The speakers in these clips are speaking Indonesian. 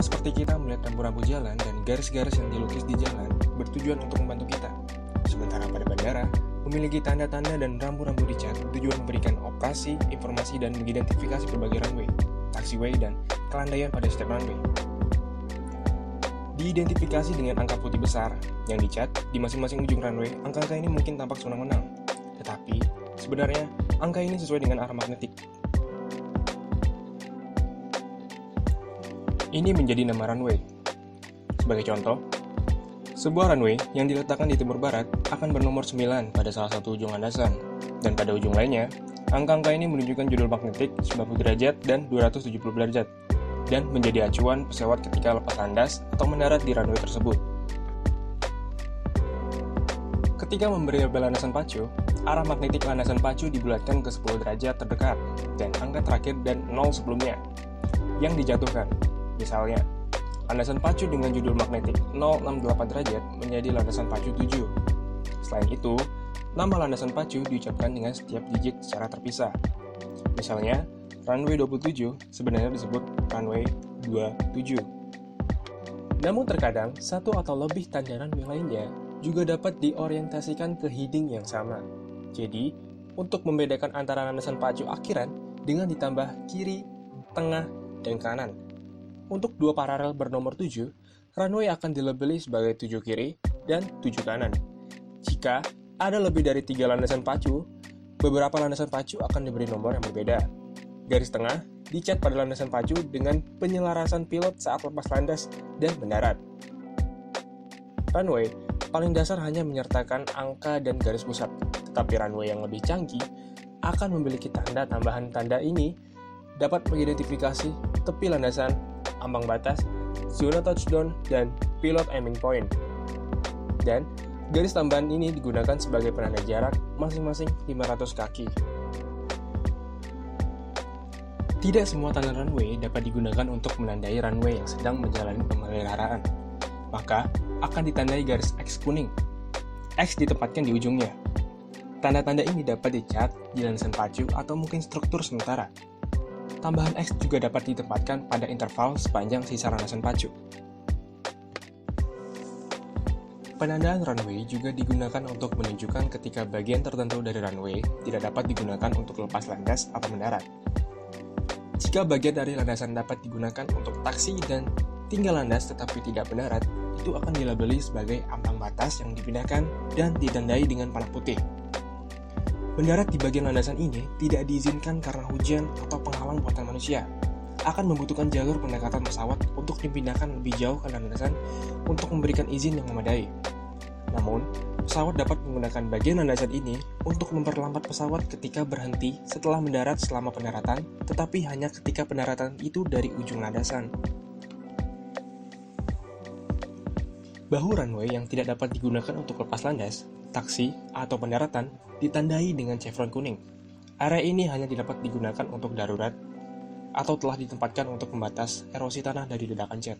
Sama seperti kita melihat rambu-rambu jalan dan garis-garis yang dilukis di jalan bertujuan untuk membantu kita. Sementara pada bandara, memiliki tanda-tanda dan rambu-rambu dicat bertujuan memberikan operasi, informasi, dan mengidentifikasi berbagai runway, taxiway, dan kelandaian pada setiap runway. Diidentifikasi dengan angka putih besar yang dicat di masing-masing ujung runway, angka-angka ini mungkin tampak sewenang-wenang. Tetapi, sebenarnya angka ini sesuai dengan arah magnetik. Ini menjadi nama runway. Sebagai contoh, sebuah runway yang diletakkan di timur barat akan bernomor 9 pada salah satu ujung landasan, dan pada ujung lainnya, angka-angka ini menunjukkan judul magnetik 90 derajat dan 270 derajat, dan menjadi acuan pesawat ketika lepas landas atau mendarat di runway tersebut. Ketika memberi label landasan pacu, arah magnetik landasan pacu dibulatkan ke 10 derajat terdekat, dan angka terakhir dan 0 sebelumnya yang dijatuhkan. Misalnya, landasan pacu dengan judul magnetik 068 derajat menjadi landasan pacu 7. Selain itu, nama landasan pacu diucapkan dengan setiap digit secara terpisah. Misalnya, runway 27 sebenarnya disebut runway 27. Namun terkadang, satu atau lebih tanda runway lainnya juga dapat diorientasikan ke heading yang sama. Jadi, untuk membedakan antara landasan pacu akhiran dengan ditambah kiri, tengah, dan kanan. Untuk dua paralel bernomor 7, runway akan dilabeli sebagai 7 kiri dan 7 kanan. Jika ada lebih dari 3 landasan pacu, beberapa landasan pacu akan diberi nomor yang berbeda. Garis tengah dicat pada landasan pacu dengan penyelarasan pilot saat lepas landas dan mendarat. Runway paling dasar hanya menyertakan angka dan garis pusat, tetapi runway yang lebih canggih akan memiliki tanda tambahan. Tanda ini dapat mengidentifikasi tepi landasan, ambang batas, zona touchdown, dan pilot aiming point. Dan garis tambahan ini digunakan sebagai penanda jarak masing-masing 500 kaki. Tidak semua tanda runway dapat digunakan untuk menandai runway yang sedang menjalani pemeliharaan. Maka, akan ditandai garis X kuning. X ditempatkan di ujungnya. Tanda-tanda ini dapat dicat di landasan pacu atau mungkin struktur sementara. Tambahan X juga dapat ditempatkan pada interval sepanjang sisa landasan pacu. Penandaan runway juga digunakan untuk menunjukkan ketika bagian tertentu dari runway tidak dapat digunakan untuk lepas landas atau mendarat. Jika bagian dari landasan dapat digunakan untuk taksi dan tinggal landas tetapi tidak mendarat, itu akan dilabeli sebagai ambang batas yang dipindahkan dan ditandai dengan panah putih. Mendarat di bagian landasan ini tidak diizinkan karena hujan atau penghalang buatan manusia. Akan membutuhkan jalur pendekatan pesawat untuk dipindahkan lebih jauh ke landasan untuk memberikan izin yang memadai. Namun, pesawat dapat menggunakan bagian landasan ini untuk memperlambat pesawat ketika berhenti setelah mendarat selama pendaratan, tetapi hanya ketika pendaratan itu dari ujung landasan. Bahu runway yang tidak dapat digunakan untuk lepas landas, taksi, atau pendaratan ditandai dengan chevron kuning. Area ini hanya dapat digunakan untuk darurat atau telah ditempatkan untuk membatas erosi tanah dari ledakan jet.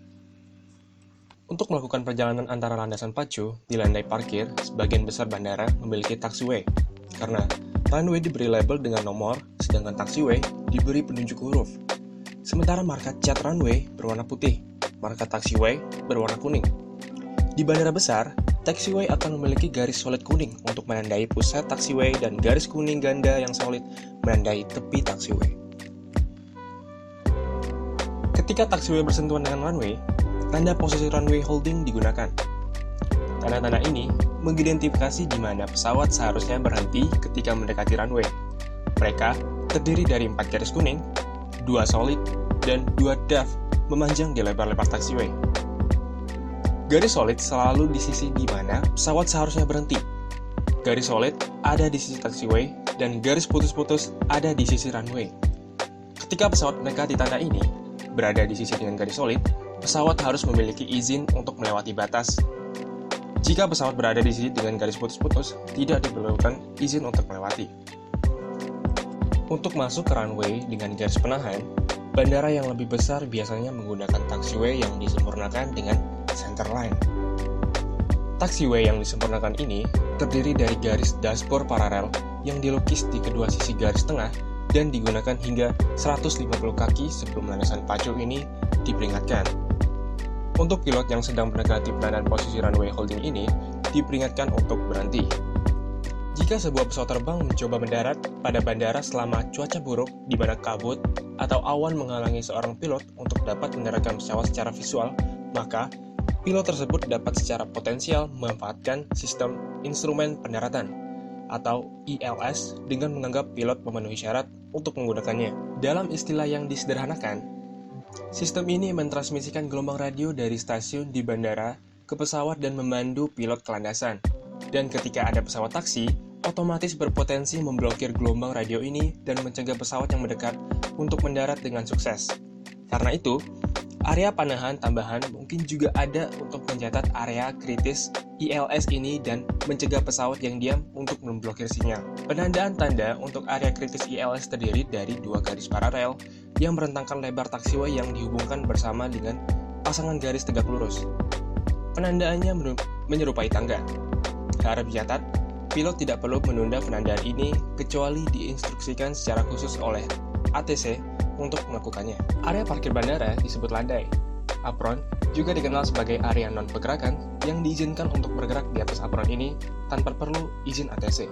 Untuk melakukan perjalanan antara landasan pacu di landai parkir, sebagian besar bandara memiliki taxiway karena runway diberi label dengan nomor, sedangkan taxiway diberi penunjuk huruf. Sementara marka cat runway berwarna putih, marka taxiway berwarna kuning. Di bandara besar, taxiway akan memiliki garis solid kuning untuk menandai pusat taxiway dan garis kuning ganda yang solid menandai tepi taxiway. Ketika taxiway bersentuhan dengan runway, tanda posisi runway holding digunakan. Tanda-tanda ini mengidentifikasi di mana pesawat seharusnya berhenti ketika mendekati runway. Mereka terdiri dari 4 garis kuning, 2 solid, dan 2 daf memanjang di lebar-lebar taxiway. Garis solid selalu di sisi di mana pesawat seharusnya berhenti. Garis solid ada di sisi taxiway dan garis putus-putus ada di sisi runway. Ketika pesawat mendekati tanda ini, berada di sisi dengan garis solid, pesawat harus memiliki izin untuk melewati batas. Jika pesawat berada di sisi dengan garis putus-putus, tidak diperlukan izin untuk melewati. Untuk masuk ke runway dengan garis penahan, bandara yang lebih besar biasanya menggunakan taxiway yang disempurnakan dengan centerline. Taxiway yang disempurnakan ini terdiri dari garis dashboard paralel yang dilukis di kedua sisi garis tengah dan digunakan hingga 150 kaki sebelum landasan pacu ini diperingatkan. Untuk pilot yang sedang mendekati penandaan posisi runway holding ini, diperingatkan untuk berhenti. Jika sebuah pesawat terbang mencoba mendarat pada bandara selama cuaca buruk di mana kabut atau awan menghalangi seorang pilot untuk dapat mendaratkan pesawat secara visual, maka pilot tersebut dapat secara potensial memanfaatkan sistem instrumen pendaratan atau ILS dengan menganggap pilot memenuhi syarat untuk menggunakannya. Dalam istilah yang disederhanakan, sistem ini mentransmisikan gelombang radio dari stasiun di bandara ke pesawat dan memandu pilot ke landasan. Dan ketika ada pesawat taksi, otomatis berpotensi memblokir gelombang radio ini dan mencegah pesawat yang mendekat untuk mendarat dengan sukses. Karena itu, area panahan tambahan mungkin juga ada untuk mencatat area kritis ILS ini dan mencegah pesawat yang diam untuk memblokir sinyal. Penandaan tanda untuk area kritis ILS terdiri dari dua garis paralel yang merentangkan lebar taxiway yang dihubungkan bersama dengan pasangan garis tegak lurus. Penandaannya menyerupai tangga. Harap dicatat, pilot tidak perlu menunda penandaan ini kecuali diinstruksikan secara khusus oleh ATC untuk melakukannya. Area parkir bandara disebut landai. Apron juga dikenal sebagai area non-pergerakan yang diizinkan untuk bergerak di atas apron ini tanpa perlu izin ATC.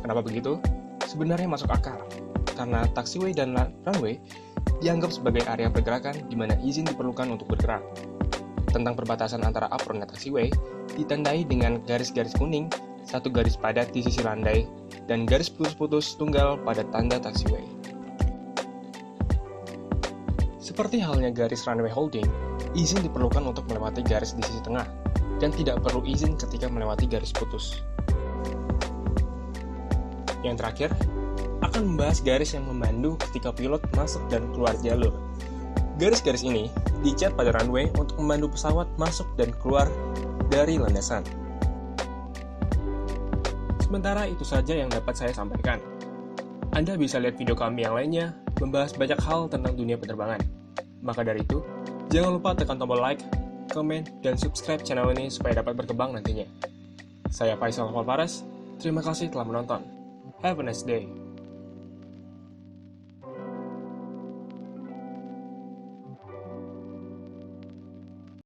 Kenapa begitu? Sebenarnya masuk akal, karena taxiway dan runway dianggap sebagai area pergerakan di mana izin diperlukan untuk bergerak. Tentang perbatasan antara apron dan taxiway ditandai dengan garis-garis kuning, satu garis padat di sisi landai, dan garis putus-putus tunggal pada tanda taxiway. Seperti halnya garis runway holding, izin diperlukan untuk melewati garis di sisi tengah, dan tidak perlu izin ketika melewati garis putus. Yang terakhir, akan membahas garis yang memandu ketika pilot masuk dan keluar jalur. Garis-garis ini dicat pada runway untuk memandu pesawat masuk dan keluar dari landasan. Sementara itu saja yang dapat saya sampaikan. Anda bisa lihat video kami yang lainnya membahas banyak hal tentang dunia penerbangan. Maka dari itu, jangan lupa tekan tombol like, komen, dan subscribe channel ini supaya dapat berkembang nantinya. Saya Faisal Alvares, terima kasih telah menonton. Have a nice day.